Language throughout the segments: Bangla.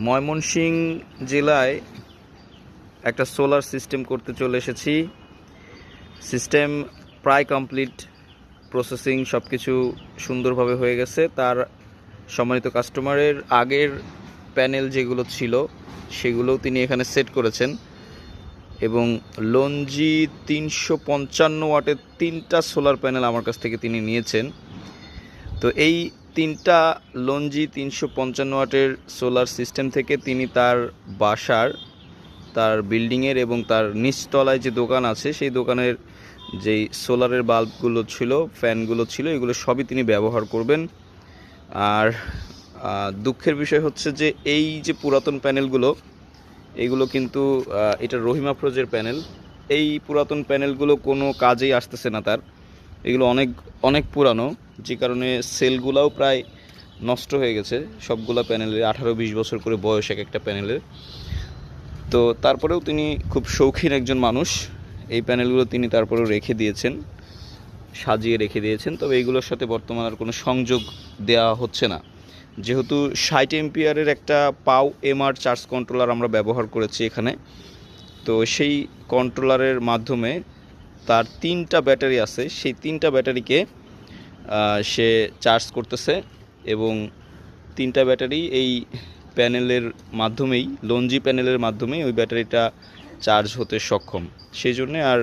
ময়মনসিংহ জেলায় একটা সোলার সিস্টেম করতে চলে এসেছি। সিস্টেম প্রায় কমপ্লিট, প্রসেসিং সব কিছু সুন্দরভাবে হয়ে গেছে। তার সম্মানিত কাস্টমারের আগের প্যানেল যেগুলো ছিল সেগুলোও তিনি এখানে সেট করেছেন এবং লঞ্জি 355 ওয়াটের 3টা সোলার প্যানেল আমার কাছ থেকে তিনি নিয়েছেন। তো এই 3টা লঞ্জি 355 ওয়াটের সোলার সিস্টেম থেকে তিনি তার বাসার, তার বিল্ডিংয়ের এবং তার নিচতলায় যে দোকান আছে সেই দোকানের যেই সোলারের বাল্বগুলো ছিল, ফ্যানগুলো ছিল, এগুলো সবই তিনি ব্যবহার করবেন। আর দুঃখের বিষয় হচ্ছে যে এই যে পুরাতন প্যানেলগুলো, এইগুলো কিন্তু এটা রহিম আফরোজের প্যানেল। এই পুরাতন প্যানেলগুলো কোনো কাজেই আসতেছে না তার। এগুলো অনেক অনেক পুরানো, যে কারণে সেলগুলোও প্রায় নষ্ট হয়ে গেছে সবগুলা প্যানেলের। 18-20 বছর করে বয়স এক একটা প্যানেলের। তো তারপরেও তিনি খুব শৌখিন একজন মানুষ, এই প্যানেলগুলো তিনি তারপরেও রেখে দিয়েছেন, সাজিয়ে রেখে দিয়েছেন। তবে এইগুলোর সাথে বর্তমানে আর কোনো সংযোগ দেওয়া হচ্ছে না, যেহেতু 60 এম্পিয়ারের একটা পাও এমআর চার্জ কন্ট্রোলার আমরা ব্যবহার করেছি এখানে। তো সেই কন্ট্রোলারের মাধ্যমে তার 3টা ব্যাটারি আছে, সেই 3টা ব্যাটারিকে সে চার্জ করতেছে এবং 3টা ব্যাটারি এই প্যানেলের মাধ্যমেই, লঞ্জি প্যানেলের মাধ্যমেই ওই ব্যাটারিটা চার্জ হতে সক্ষম। সেই জন্যে আর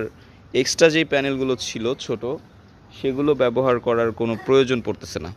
এক্সট্রা যেই প্যানেলগুলো ছিল ছোট, সেগুলো ব্যবহার করার কোনো প্রয়োজন পড়তেছে না।